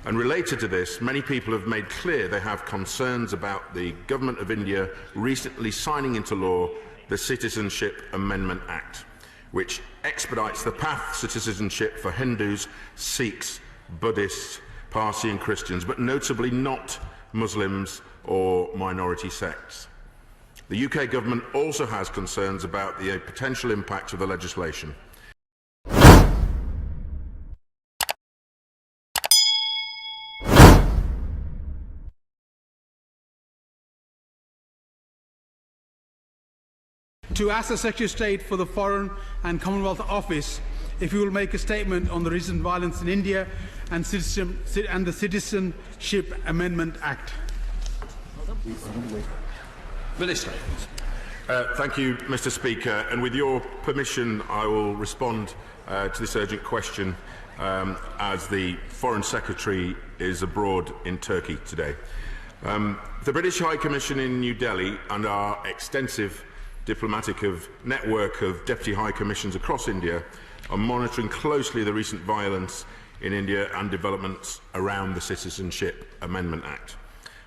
And related to this, many people have made clear they have concerns about the Government of India recently signing into law the Citizenship Amendment Act, which expedites the path to citizenship for Hindus, Sikhs, Buddhists, Parsi and Christians, but notably not Muslims or minority sects. The UK government also has concerns about the potential impact of the legislation. To ask the Secretary of State for the Foreign and Commonwealth Office if he will make a statement on the recent violence in India and the Citizenship Amendment Act. Minister. Thank you, Mr. Speaker. And with your permission, I will respond to this urgent question as the Foreign Secretary is abroad in Turkey today. The British High Commission in New Delhi and our extensive diplomatic network of Deputy High Commissions across India are monitoring closely the recent violence in India and developments around the Citizenship Amendment Act.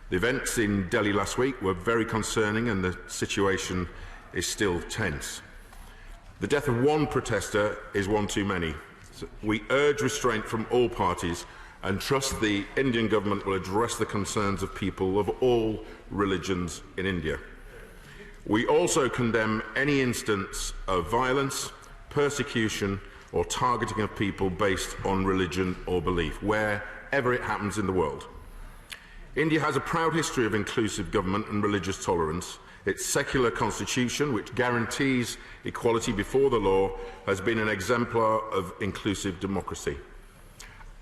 The events in Delhi last week were very concerning and the situation is still tense. The death of one protester is one too many. So we urge restraint from all parties and trust the Indian government will address the concerns of people of all religions in India. We also condemn any instance of violence, persecution or targeting of people based on religion or belief, wherever it happens in the world. India has a proud history of inclusive government and religious tolerance. Its secular constitution, which guarantees equality before the law, has been an exemplar of inclusive democracy.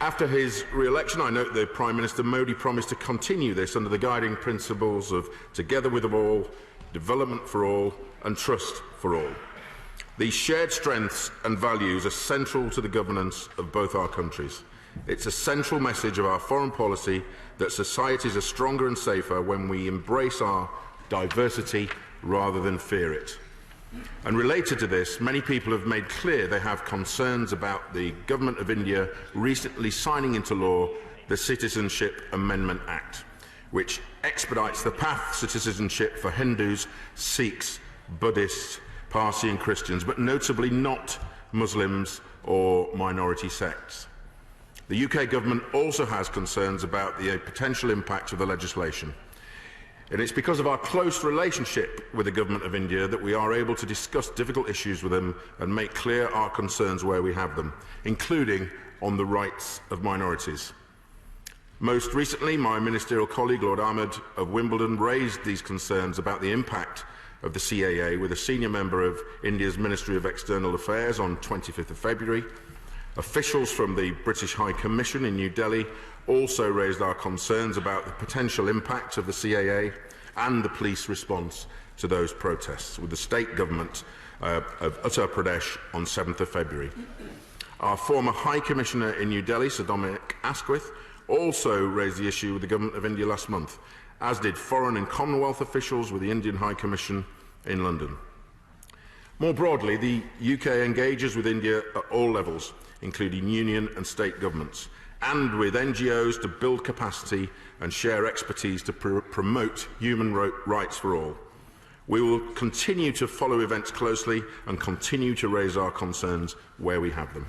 After his re-election, I note that Prime Minister Modi promised to continue this under the guiding principles of together with all, development for all and trust for all. These shared strengths and values are central to the governance of both our countries. It's a central message of our foreign policy that societies are stronger and safer when we embrace our diversity rather than fear it. And related to this, many people have made clear they have concerns about the Government of India recently signing into law the Citizenship Amendment Act, which expedites the path to citizenship for Hindus, Sikhs, Buddhists, Parsi and Christians, but notably not Muslims or minority sects. The UK government also has concerns about the potential impact of the legislation. And it's because of our close relationship with the Government of India that we are able to discuss difficult issues with them and make clear our concerns where we have them, including on the rights of minorities. Most recently, my ministerial colleague, Lord Ahmed of Wimbledon, raised these concerns about the impact of the CAA with a senior member of India's Ministry of External Affairs on 25th of February. Officials from the British High Commission in New Delhi also raised our concerns about the potential impact of the CAA and the police response to those protests with the state government of Uttar Pradesh on 7th of February. Our former High Commissioner in New Delhi, Sir Dominic Asquith, also raised the issue with the Government of India last month, as did foreign and Commonwealth officials with the Indian High Commission in London. More broadly, the UK engages with India at all levels, including union and state governments, and with NGOs to build capacity and share expertise to promote human rights for all. We will continue to follow events closely and continue to raise our concerns where we have them.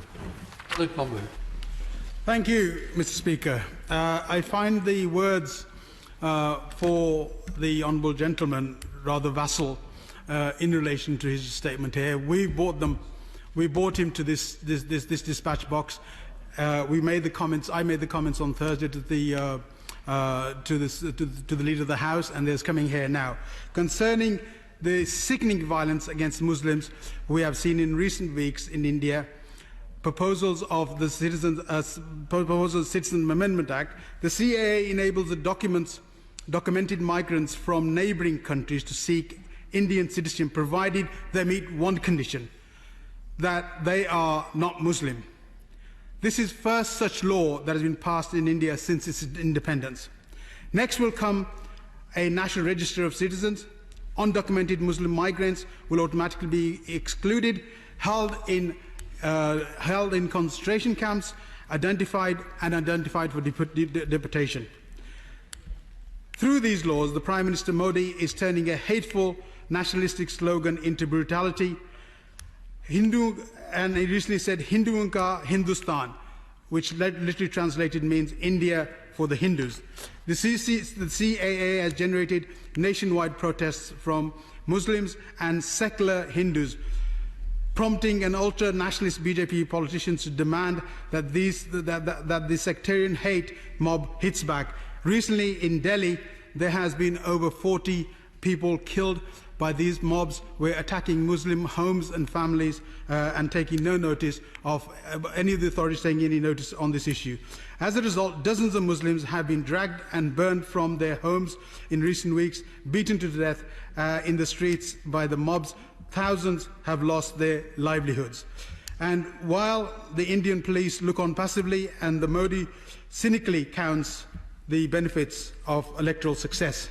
Thank you, Mr. Speaker. I find the words for the Honourable Gentleman rather vassal in relation to his statement here. We brought him to this dispatch box. We made the comments. I made the comments on Thursday to the Leader of the House, and there's coming here now concerning the sickening violence against Muslims we have seen in recent weeks in India. Proposals of the Citizen Amendment Act. The CAA enables the documented migrants from neighbouring countries to seek Indian citizenship, provided they meet one condition, that they are not Muslim. This is first such law that has been passed in India since its independence. Next will come a national register of citizens. Undocumented Muslim migrants will automatically be excluded, held in concentration camps, identified for deportation. Through these laws, the Prime Minister Modi is turning a hateful nationalistic slogan into brutality. And he recently said Hinduon ka Hindustan, which literally translated means India for the Hindus. The CAA has generated nationwide protests from Muslims and secular Hindus, prompting an ultra-nationalist BJP politicians to demand that the sectarian hate mob hits back. Recently in Delhi, there has been over 40 people killed by these mobs who are attacking Muslim homes and families and taking no notice of any of the authorities taking any notice on this issue. As a result, dozens of Muslims have been dragged and burned from their homes in recent weeks, beaten to death in the streets by the mobs. Thousands have lost their livelihoods. And while the Indian police look on passively and the Modi cynically counts the benefits of electoral success.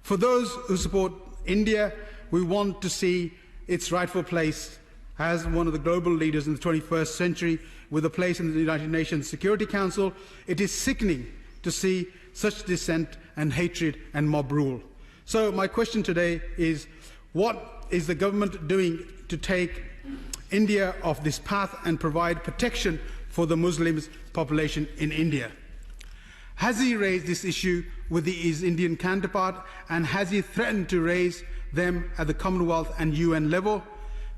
For those who support India, we want to see its rightful place as one of the global leaders in the 21st century with a place in the United Nations Security Council. It is sickening to see such dissent and hatred and mob rule. So my question today is, what is the government doing to take India off this path and provide protection for the Muslim population in India? Has he raised this issue with his Indian counterpart, and has he threatened to raise them at the Commonwealth and UN level?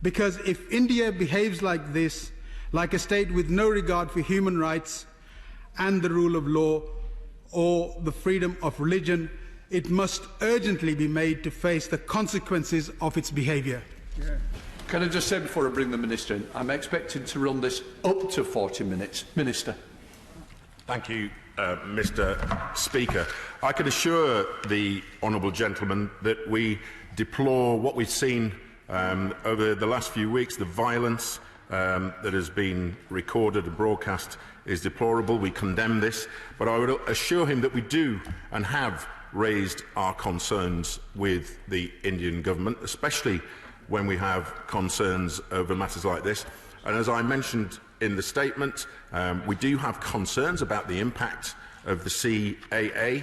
Because if India behaves like this, like a state with no regard for human rights and the rule of law or the freedom of religion, it must urgently be made to face the consequences of its behaviour. Yeah. Can I just say before I bring the Minister in, I'm expected to run this up to 40 minutes. Minister. Thank you, Mr. Speaker. I can assure the honourable gentleman that we deplore what we've seen over the last few weeks. The violence that has been recorded and broadcast is deplorable. We condemn this, but I would assure him that we do and have raised our concerns with the Indian government, especially when we have concerns over matters like this. And as I mentioned in the statement, we do have concerns about the impact of the CAA.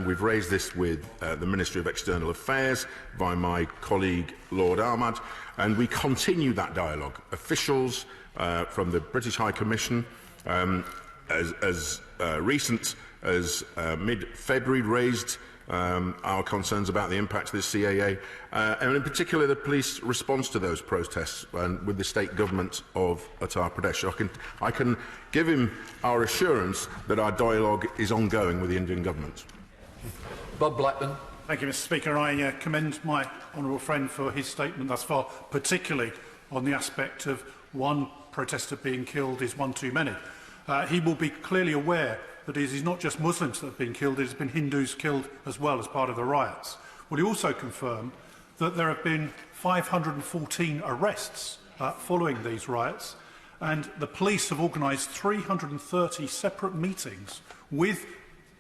We've raised this with the Ministry of External Affairs by my colleague Lord Ahmad, and we continue that dialogue. Officials from the British High Commission, as recent as mid-February, raised our concerns about the impact of the CAA, and in particular the police response to those protests with the state government of Uttar Pradesh. I can give him our assurance that our dialogue is ongoing with the Indian government. Bob Blackman. Thank you, Mr. Speaker. I commend my honourable friend for his statement thus far, particularly on the aspect of one protester being killed is one too many. He will be clearly aware that it is not just Muslims that have been killed, it has been Hindus killed as well as part of the riots. Will he also confirm that there have been 514 arrests following these riots, and the police have organised 330 separate meetings with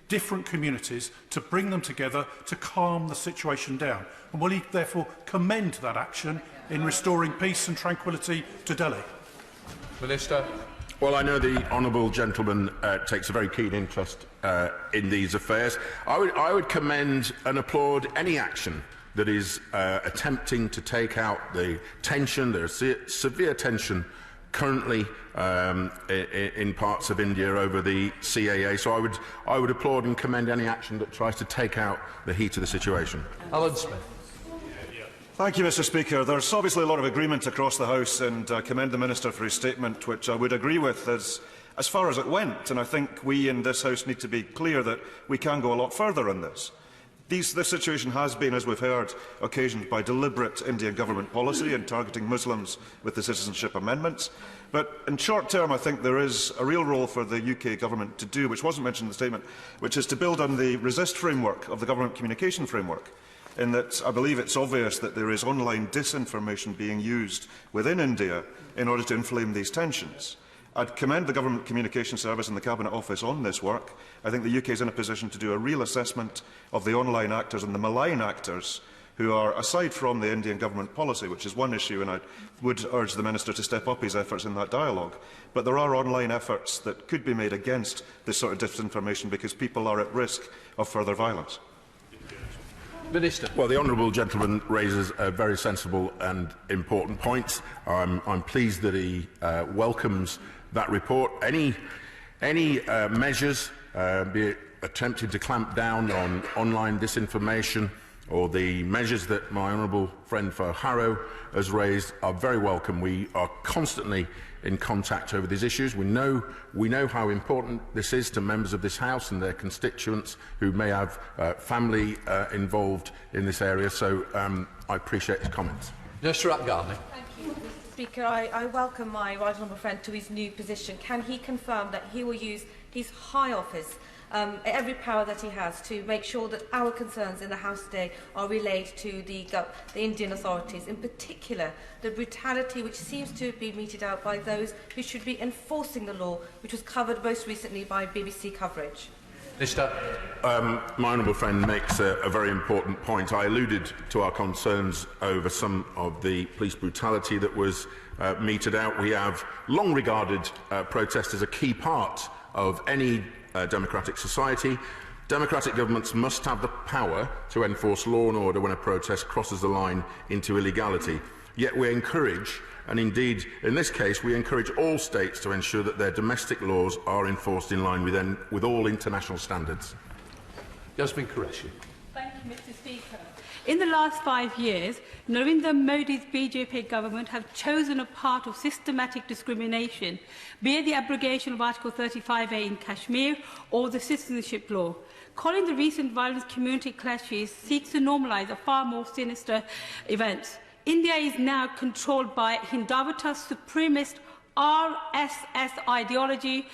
different communities to bring them together to calm the situation down? And will he therefore commend that action in restoring peace and tranquillity to Delhi? Minister. Well, I know the honourable gentleman takes a very keen interest in these affairs. I would commend and applaud any action that is attempting to take out the tension. There is severe tension currently in parts of India over the CAA. So I would applaud and commend any action that tries to take out the heat of the situation. Alan Smith. Thank you, Mr. Speaker. There's obviously a lot of agreement across the House, and I commend the Minister for his statement, which I would agree with as far as it went. And I think we in this House need to be clear that we can go a lot further on this. This situation has been, as we've heard, occasioned by deliberate Indian government policy in targeting Muslims with the citizenship amendments. But in short term, I think there is a real role for the UK government to do, which wasn't mentioned in the statement, which is to build on the RESIST framework of the government communication framework, in that I believe it's obvious that there is online disinformation being used within India in order to inflame these tensions. I'd commend the Government Communication Service and the Cabinet Office on this work. I think the UK is in a position to do a real assessment of the online actors and the malign actors who are, aside from the Indian government policy, which is one issue, and I would urge the Minister to step up his efforts in that dialogue, but there are online efforts that could be made against this sort of disinformation because people are at risk of further violence. Minister. Well, the honourable gentleman raises a very sensible and important point. I'm pleased that he welcomes that report. Any measures, be it attempting to clamp down on online disinformation or the measures that my honourable friend for Harrow has raised, are very welcome. We are constantly in contact over these issues. We know how important this is to members of this House and their constituents who may have family involved in this area, so I appreciate his comments. Minister Atgarney. Thank you, Mr. Speaker. I welcome my right honourable friend to his new position. Can he confirm that he will use his high office, every power that he has, to make sure that our concerns in the House today are relayed to the Indian authorities, in particular the brutality which seems to have been meted out by those who should be enforcing the law, which was covered most recently by BBC coverage? Minister. My honourable friend makes a very important point. I alluded to our concerns over some of the police brutality that was meted out. We have long regarded protest as a key part of any democratic society. Democratic governments must have the power to enforce law and order when a protest crosses the line into illegality. Yet we encourage, and indeed in this case we encourage all states to ensure that their domestic laws are enforced in line with all international standards. Yasmin Qureshi. Thank you, Mr. Speaker. In the last 5 years, Narendra Modi's BJP government have chosen a path of systematic discrimination, be it the abrogation of Article 35A in Kashmir or the citizenship law. Calling the recent violent community clashes seeks to normalise a far more sinister events. India is now controlled by Hindutva supremacist RSS ideology,